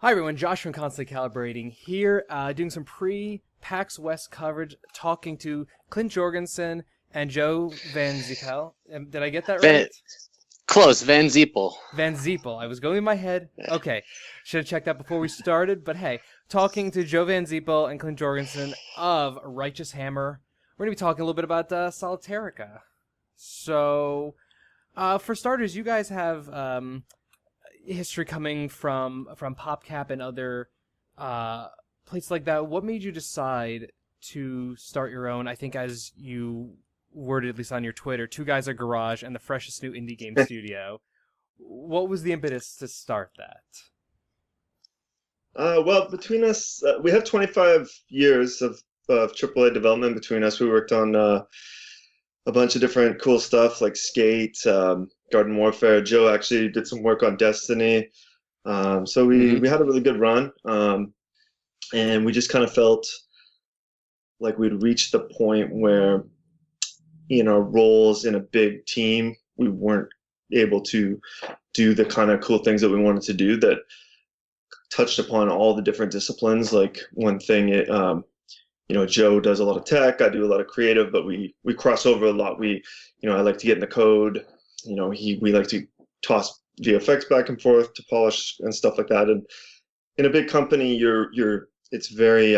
Hi everyone, Josh from Constantly Calibrating here, doing some pre-PAX West coverage, talking to Clint Jorgenson and Joe Van Zeipel. Did I get that Van, right? close, Van Zeepel. Van Zeipel. I was going in my head. Okay, should have checked that before we started, but hey, talking to Joe Van Zeipel and Clint Jorgenson of Righteous Hammer. We're going to be talking a little bit about Solitairica. So, for starters, you guys have history coming from PopCap and other places like that. What made you decide to start your own? I think, as you worded at least on your Twitter, two guys a garage and the freshest new indie game studio. What was the impetus to start that? Well, between us, we have 25 years of AAA development between us. We worked on a bunch of different cool stuff like Skate, Garden Warfare. Joe actually did some work on Destiny. So we had a really good run. And we just kind of felt like we'd reached the point where, in our roles in a big team, we weren't able to do the kind of cool things that we wanted to do that touched upon all the different disciplines. Like one thing, Joe does a lot of tech, I do a lot of creative, but we cross over a lot. I like to get in the code. We like to toss VFX back and forth to polish and stuff like that. And in a big company, it's very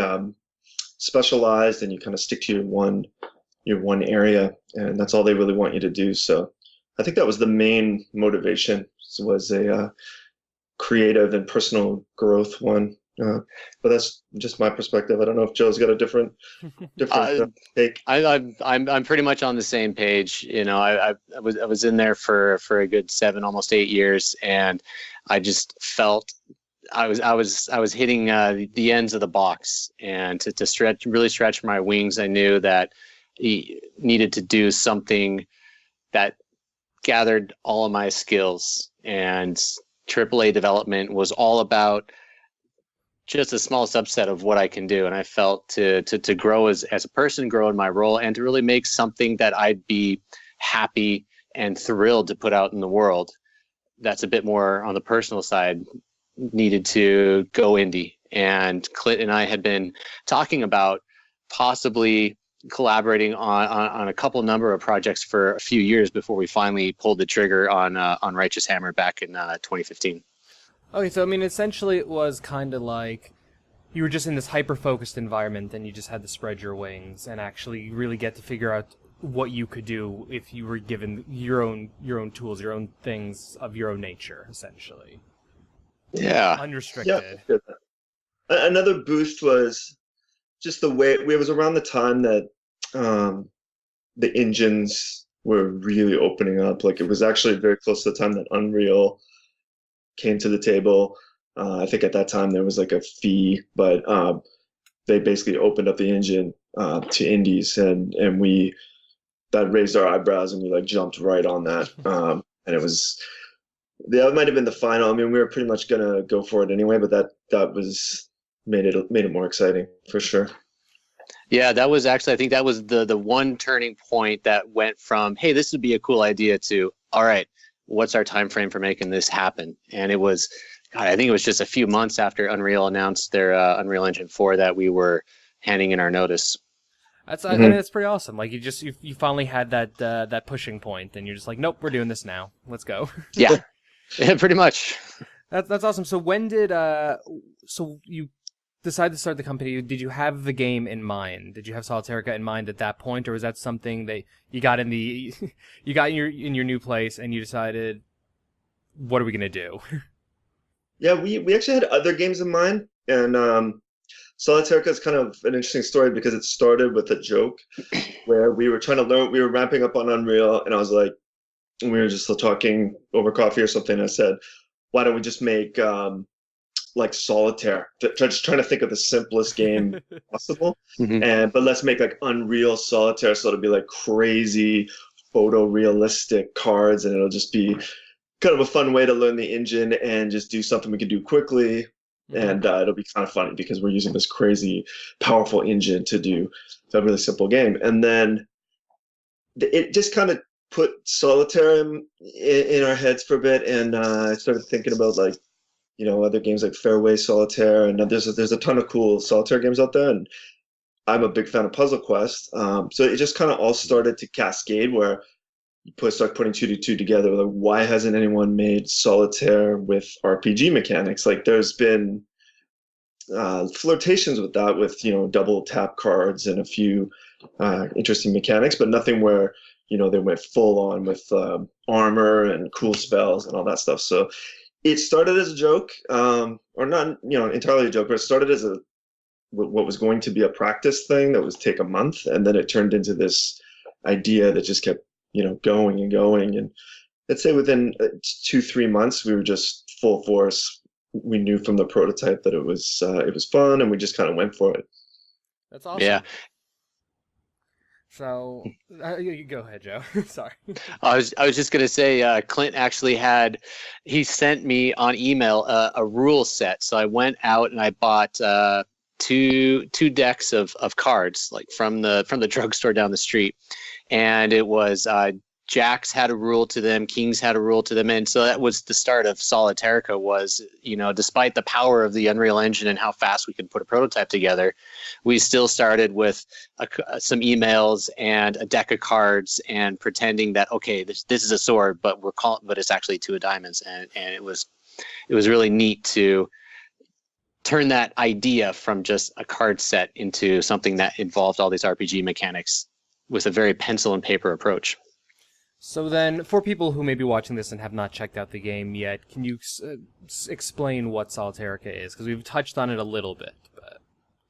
specialized, and you kind of stick to your one area, and that's all they really want you to do. So I think that was the main motivation, was a creative and personal growth one. But that's just my perspective. I don't know if Joe's got a different take. I'm pretty much on the same page. I was in there for a good 7, almost 8 years, and I just felt I was hitting the ends of the box, and to really stretch my wings, I knew that he needed to do something that gathered all of my skills, and AAA development was all about just a small subset of what I can do. And I felt to grow as a person, grow in my role, and to really make something that I'd be happy and thrilled to put out in the world that's a bit more on the personal side, needed to go indie. And Clint and I had been talking about possibly collaborating on a couple number of projects for a few years before we finally pulled the trigger on Righteous Hammer back in 2015. Okay, so I mean, essentially it was kind of like you were just in this hyper-focused environment, and you just had to spread your wings and actually really get to figure out what you could do if you were given your own tools, your own things of your own nature, essentially. Yeah. Unrestricted. Yeah. Another boost was just the way it was around the time that the engines were really opening up. Like, it was actually very close to the time that Unreal came to the table. I think at that time there was like a fee, but they basically opened up the engine to indies, and that raised our eyebrows, and we like jumped right on that. And that might have been the final. I mean, we were pretty much gonna go for it anyway, but that was made it more exciting for sure. Yeah, that was actually, I think that was the one turning point that went from, hey, this would be a cool idea, to, all right, what's our time frame for making this happen? And it was, God, I think it was just a few months after Unreal announced their Unreal Engine 4 that we were handing in our notice. I think that's pretty awesome. Like, you finally had that pushing point, and you're just like, nope, we're doing this now. Let's go. Yeah, pretty much. That's awesome. So when did so you decide to start the company? Did you have the game in mind? Did you have Solitairica in mind at that point, or was that something that you got in your new place and you decided, what are we gonna do? Yeah, we actually had other games in mind, and Solitairica is kind of an interesting story because it started with a joke where we were trying to learn. We were ramping up on Unreal, and I was like, we were just talking over coffee or something, and I said, why don't we just make like Solitaire, just trying to think of the simplest game possible, but let's make like Unreal Solitaire, so it'll be like crazy photorealistic cards, and it'll just be kind of a fun way to learn the engine and just do something we can do quickly. And it'll be kind of funny because we're using this crazy powerful engine to do a really simple game. And then it just kind of put Solitaire in our heads for a bit, and I started thinking about like other games like Fairway Solitaire, and there's a ton of cool solitaire games out there. And I'm a big fan of Puzzle Quest. So it just kind of all started to cascade where you start putting two to two together. Like, why hasn't anyone made solitaire with RPG mechanics? Like, there's been flirtations with that, with double tap cards and a few interesting mechanics, but nothing where they went full on with armor and cool spells and all that stuff. So it started as a joke, or not entirely a joke, but it started as what was going to be a practice thing that was take a month, and then it turned into this idea that just kept going and going. And let's say within 2-3 months, we were just full force. We knew from the prototype that it was fun, and we just kind of went for it. That's awesome. Yeah. So you go ahead, Joe. Sorry. I was just gonna say, Clint actually he sent me on email a rule set. So I went out and I bought two decks of cards, like from the drugstore down the street, and it was Jacks had a rule to them, Kings had a rule to them, and so that was the start of Solitairica. Was despite the power of the Unreal Engine and how fast we could put a prototype together, we still started with some emails and a deck of cards and pretending that this is a sword, but but it's actually two of diamonds, and it was really neat to turn that idea from just a card set into something that involved all these RPG mechanics with a very pencil and paper approach. So then, for people who may be watching this and have not checked out the game yet, can you explain what Solitairica is? Because we've touched on it a little bit. But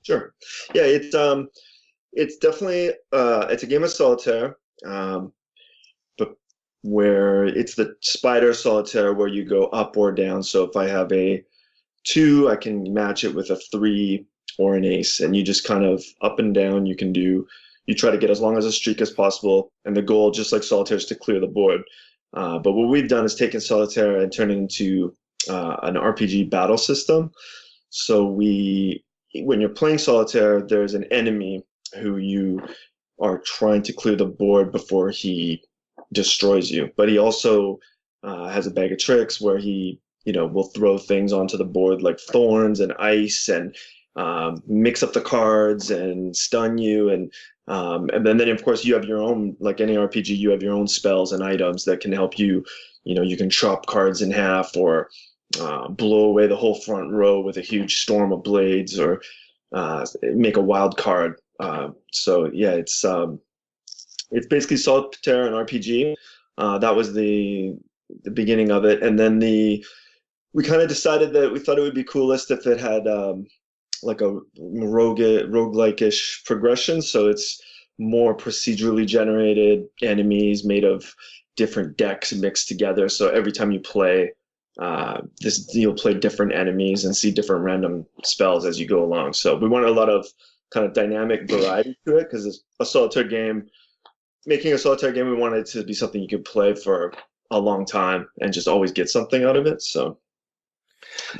Sure. Yeah, it's definitely it's a game of solitaire, but where it's the spider solitaire where you go up or down. So if I have a 2, I can match it with a 3 or an ace, and you just kind of up and down. You try to get as long as a streak as possible, and the goal, just like solitaire, is to clear the board. But what we've done is taken solitaire and turned it into an RPG battle system. So when you're playing solitaire, there's an enemy who you are trying to clear the board before he destroys you. But he also has a bag of tricks where he will throw things onto the board like thorns and ice, and mix up the cards and stun you. And then of course you have your own, like any RPG, you have your own spells and items that can help you. You can chop cards in half, or blow away the whole front row with a huge storm of blades, or make a wild card. So yeah, it's basically solitaire and RPG. That was the beginning of it, and then we kind of decided that we thought it would be coolest if it had like a roguelike-ish progression. So it's more procedurally generated enemies made of different decks mixed together. So every time you play you'll play different enemies and see different random spells as you go along. So we wanted a lot of kind of dynamic variety to it, because it's a solitaire game. Making a solitaire game, we wanted it to be something you could play for a long time and just always get something out of it. So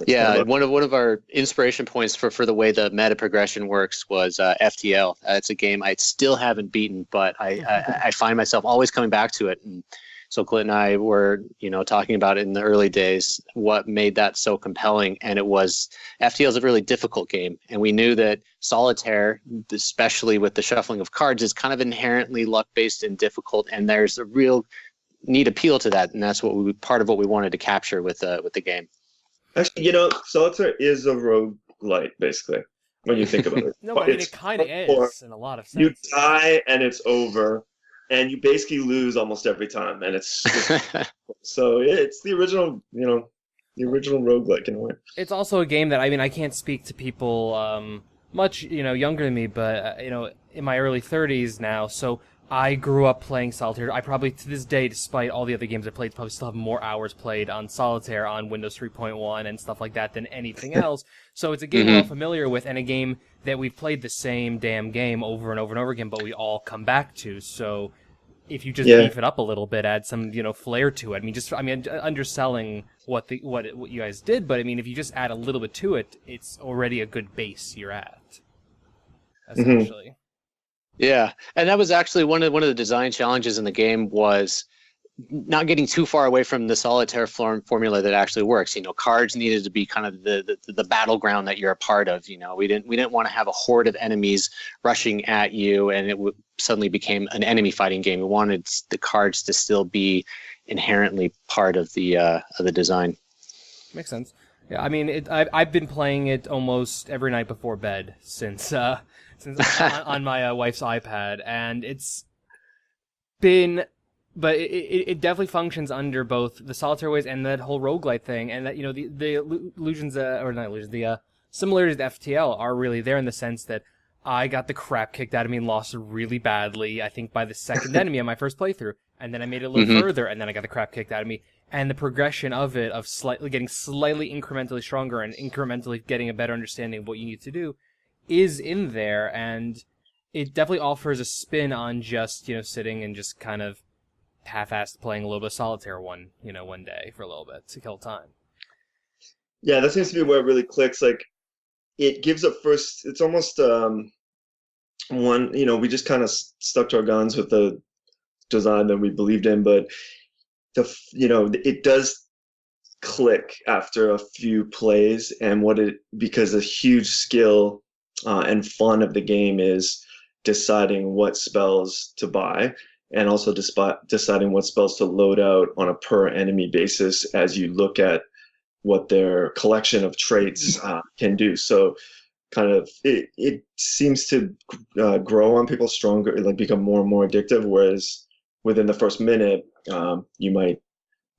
yeah, one of our inspiration points for the way the meta progression works was FTL. It's a game I still haven't beaten, but I find myself always coming back to it. And so Clint and I were, talking about it in the early days, what made that so compelling. And it was, FTL is a really difficult game. And we knew that Solitaire, especially with the shuffling of cards, is kind of inherently luck-based and difficult. And there's a real neat appeal to that. And that's part of what we wanted to capture with the game. Actually, solitaire is a roguelite, basically, when you think about it. No, but I mean, it kind of is in a lot of senses. You die and it's over, and you basically lose almost every time, and it's so it's the original, the original roguelike in a way. It's also a game that, I can't speak to people much, younger than me, but in my early 30s now, so I grew up playing Solitaire. I probably, to this day, despite all the other games I played, probably still have more hours played on Solitaire on Windows 3.1 and stuff like that than anything else. So it's a game we're all familiar with, and a game that we've played the same damn game over and over and over again, but we all come back to. So if you just beef it up a little bit, add some, flair to it. Underselling what you guys did, but if you just add a little bit to it, it's already a good base you're at, essentially. Yeah, and that was actually one of the design challenges in the game was not getting too far away from the solitaire formula that actually works. You know, cards needed to be kind of the battleground that you're a part of. You know, we didn't want to have a horde of enemies rushing at you, and it suddenly became an enemy fighting game. We wanted the cards to still be inherently part of the design. Makes sense. Yeah, I mean, I've been playing it almost every night before bed since on my wife's iPad, and it's been. But it definitely functions under both the solitaire ways and that whole roguelite thing, and that, you know, the illusions, or not illusions, the similarities to FTL are really there in the sense that I got the crap kicked out of me and lost really badly, I think by the second enemy on my first playthrough, and then I made it a little further, and then I got the crap kicked out of me, and the progression of it, of getting slightly incrementally stronger and incrementally getting a better understanding of what you need to do, is in there, and it definitely offers a spin on just, you know, sitting and just kind of half-assed playing a little bit of solitaire one day for a little bit to kill time. Yeah, that seems to be where it really clicks. Like, it gives a first. It's almost one. You know, we just kind of stuck to our guns with the design that we believed in, but it does click after a few plays, and because a huge skill and fun of the game is deciding what spells to buy, and also deciding what spells to load out on a per enemy basis as you look at what their collection of traits can do. So kind of it seems to grow on people stronger, like become more and more addictive, whereas within the first minute, you might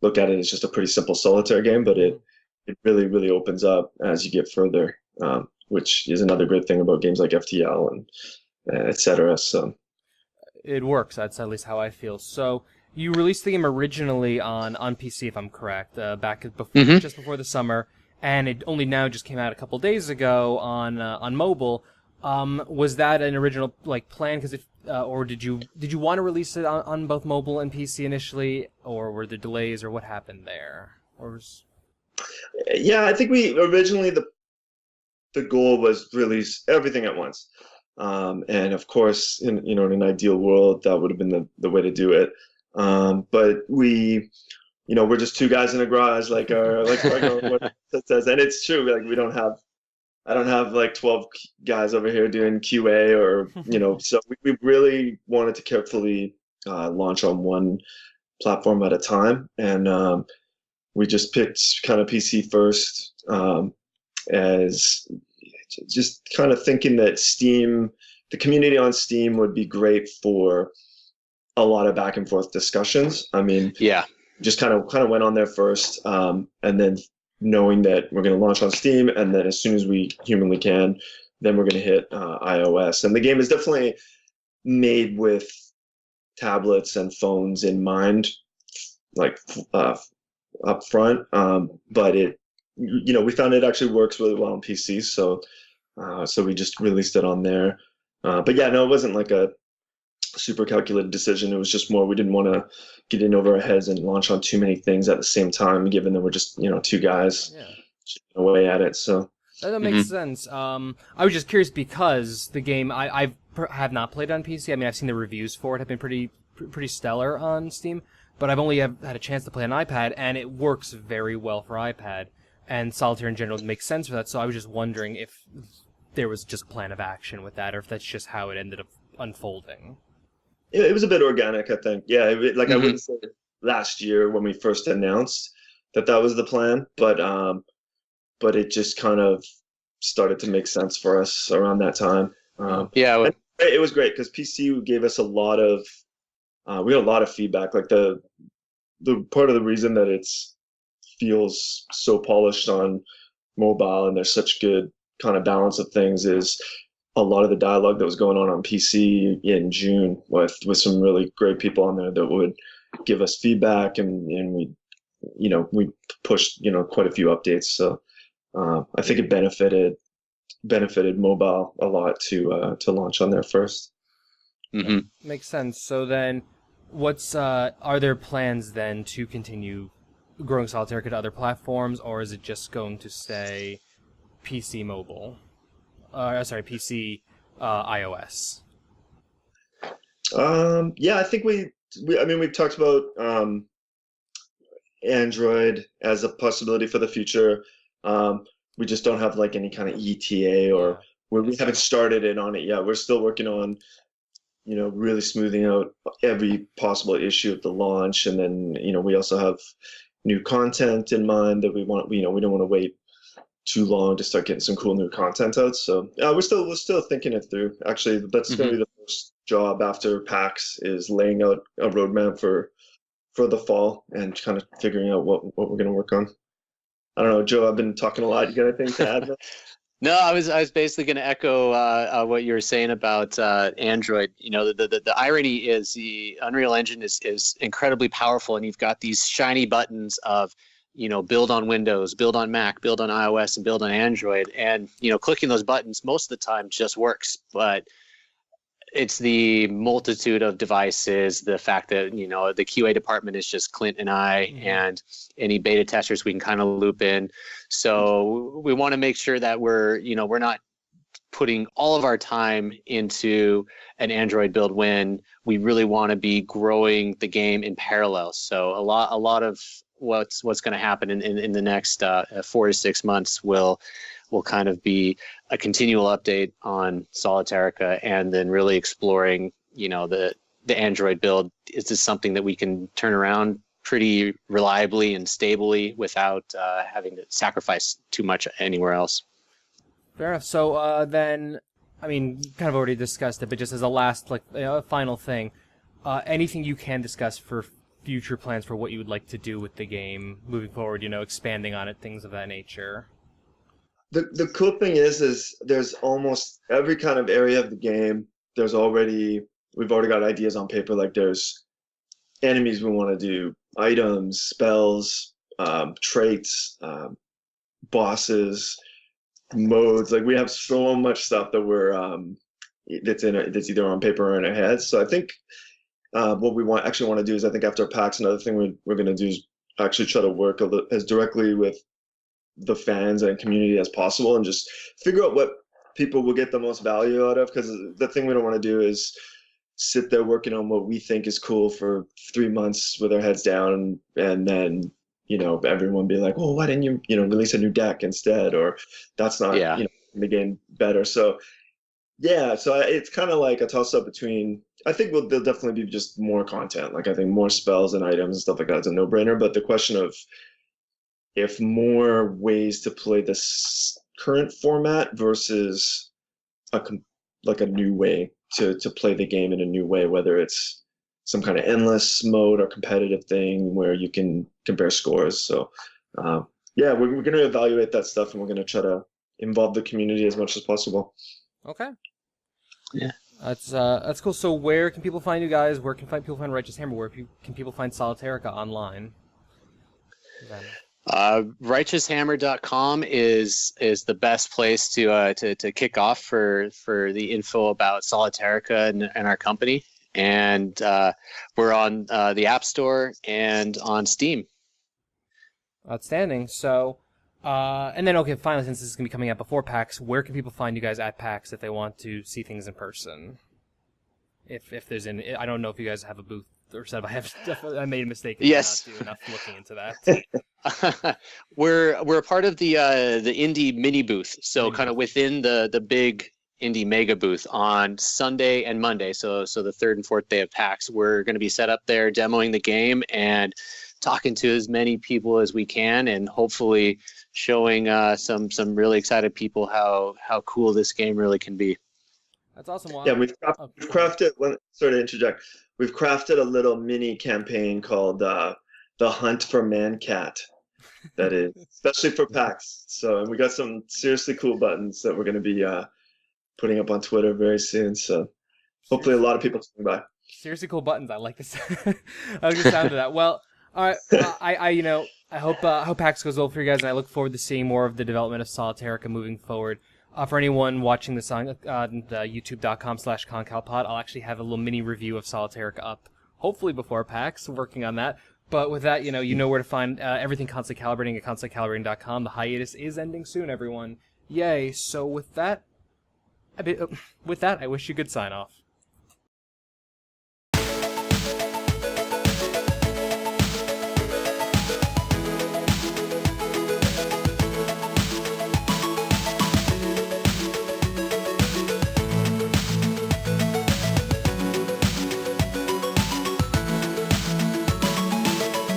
look at it as just a pretty simple solitaire game, but it really, really opens up as you get further, which is another great thing about games like FTL and et cetera. So it works. That's at least how I feel. So you released the game originally on PC, if I'm correct, back before, just before the summer, and it only now just came out a couple days ago on mobile. Was that an original plan? Because or did you want to release it on both mobile and PC initially, or were there delays, or what happened there? Yeah, I think we originally the goal was release everything at once. And of course, in an ideal world, that would have been the way to do it. But we're just two guys in a garage, like what it says, and it's true. Like I don't have like 12 guys over here doing QA or So we really wanted to carefully launch on one platform at a time, and we just picked kind of PC first, as just kind of thinking that the community on Steam would be great for a lot of back and forth discussions. I mean, yeah, just kind of went on there first, and then knowing that we're going to launch on Steam, and then as soon as we humanly can, then we're going to hit iOS. And the game is definitely made with tablets and phones in mind, like up front. But we found it actually works really well on PC, so we just released it on there. But yeah, no, it wasn't like a super calculated decision. It was just more, we didn't want to get in over our heads and launch on too many things at the same time, given that we're just two guys chipping away at it. So that makes sense. I was just curious because the game I have not played on PC. I mean, I've seen the reviews for it have been pretty stellar on Steam, but I've only had a chance to play on iPad, and it works very well for iPad. And Solitaire in general makes sense for that. So I was just wondering if there was just a plan of action with that, or if that's just how it ended up unfolding. It was a bit organic, I think. Yeah, I wouldn't say last year when we first announced that was the plan, but it just kind of started to make sense for us around that time. It was great because PC gave us we got a lot of feedback. Like the part of the reason that it feels so polished on mobile and there's such good kind of balance of things is a lot of the dialogue that was going on PC in June with some really great people on there that would give us feedback, and we pushed quite a few updates. So I think it benefited mobile a lot to launch on there first. Makes sense. So then, are there plans then to continue growing Solitairica to other platforms, or is it just going to stay PC mobile? PC iOS. I think we've talked about Android as a possibility for the future. We just don't have like any kind of ETA, or we haven't started it on it yet. We're still working on, really smoothing out every possible issue at the launch. And then, we also have new content in mind that we don't want to wait too long to start getting some cool new content out. So we're still thinking it through. Actually, that's going to be the first job after PAX, is laying out a roadmap for the fall and kind of figuring out what we're going to work on. I don't know, Joe, I've been talking a lot. You got anything to add? No, I was basically going to echo what you were saying about Android. The irony is the Unreal Engine is incredibly powerful, and you've got these shiny buttons of, build on Windows, build on Mac, build on iOS, and build on Android. And, clicking those buttons most of the time just works. But it's the multitude of devices, the fact that, the QA department is just Clint and I, and any beta testers we can kind of loop in. So we want to make sure that we're not putting all of our time into an Android build when we really want to be growing the game in parallel. So a lot of what's going to happen in the next 4 to 6 months will kind of be a continual update on Solitairica, and then really exploring, the Android build. Is this something that we can turn around pretty reliably and stably without having to sacrifice too much anywhere else? Fair enough. So then, you kind of already discussed it, but just as a last, final thing, anything you can discuss for future plans for what you would like to do with the game moving forward, expanding on it, things of that nature? The cool thing is there's almost every kind of area of the game. We've already got ideas on paper. Like there's enemies we want to do, items, spells, traits, bosses, modes. Like we have so much stuff that that's either on paper or in our heads. So I think what we want to do is, I think after PAX, another thing we're going to do is actually try to work as directly with the fans and community as possible, and just figure out what people will get the most value out of. Because the thing we don't want to do is sit there working on what we think is cool for 3 months with our heads down, and then everyone be like, well, why didn't you release a new deck instead, or that's not the game better. So it's kind of like a toss up between, I think there'll definitely be just more content. Like I think more spells and items and stuff like that is a no-brainer, but the question of if more ways to play this current format versus a new way to play the game in a new way, whether it's some kind of endless mode or competitive thing where you can compare scores. So we're going to evaluate that stuff, and we're going to try to involve the community as much as possible. Okay. Yeah. That's cool. So where can people find you guys? Where can people find Righteous Hammer? Where can people find Solitairica online? RighteousHammer.com is the best place to kick off for the info about Solitairica and our company. And we're on the App Store and on Steam. Outstanding. So, and then, okay, finally, since this is going to be coming out before PAX, where can people find you guys at PAX if they want to see things in person? If there's I don't know if you guys have a booth or set up. I made a mistake. Yes. Not do enough looking into that. We're a part of the indie mini booth, so kind of within the big indie mega booth on Sunday and Monday. So the third and fourth day of PAX, we're going to be set up there demoing the game and talking to as many people as we can, and hopefully showing some really excited people how cool this game really can be. That's awesome. Wow. Yeah, we've crafted. Sorry to interject. We've crafted a little mini campaign called The Hunt for Mancat. That is especially for PAX. So, and we got some seriously cool buttons that we're going to be putting up on Twitter very soon. So hopefully a lot of people coming by. Seriously cool buttons. I like this. I like the sound of that. Well, all right. I hope PAX goes well for you guys, and I look forward to seeing more of the development of Solitairica moving forward. For anyone watching this on youtube.com/concalpod, I'll actually have a little mini review of Solitairica up, hopefully before PAX, working on that. But with that, you know where to find everything Constant Calibrating at constantcalibrating.com. The hiatus is ending soon, everyone. Yay. So with that, I wish you good sign off.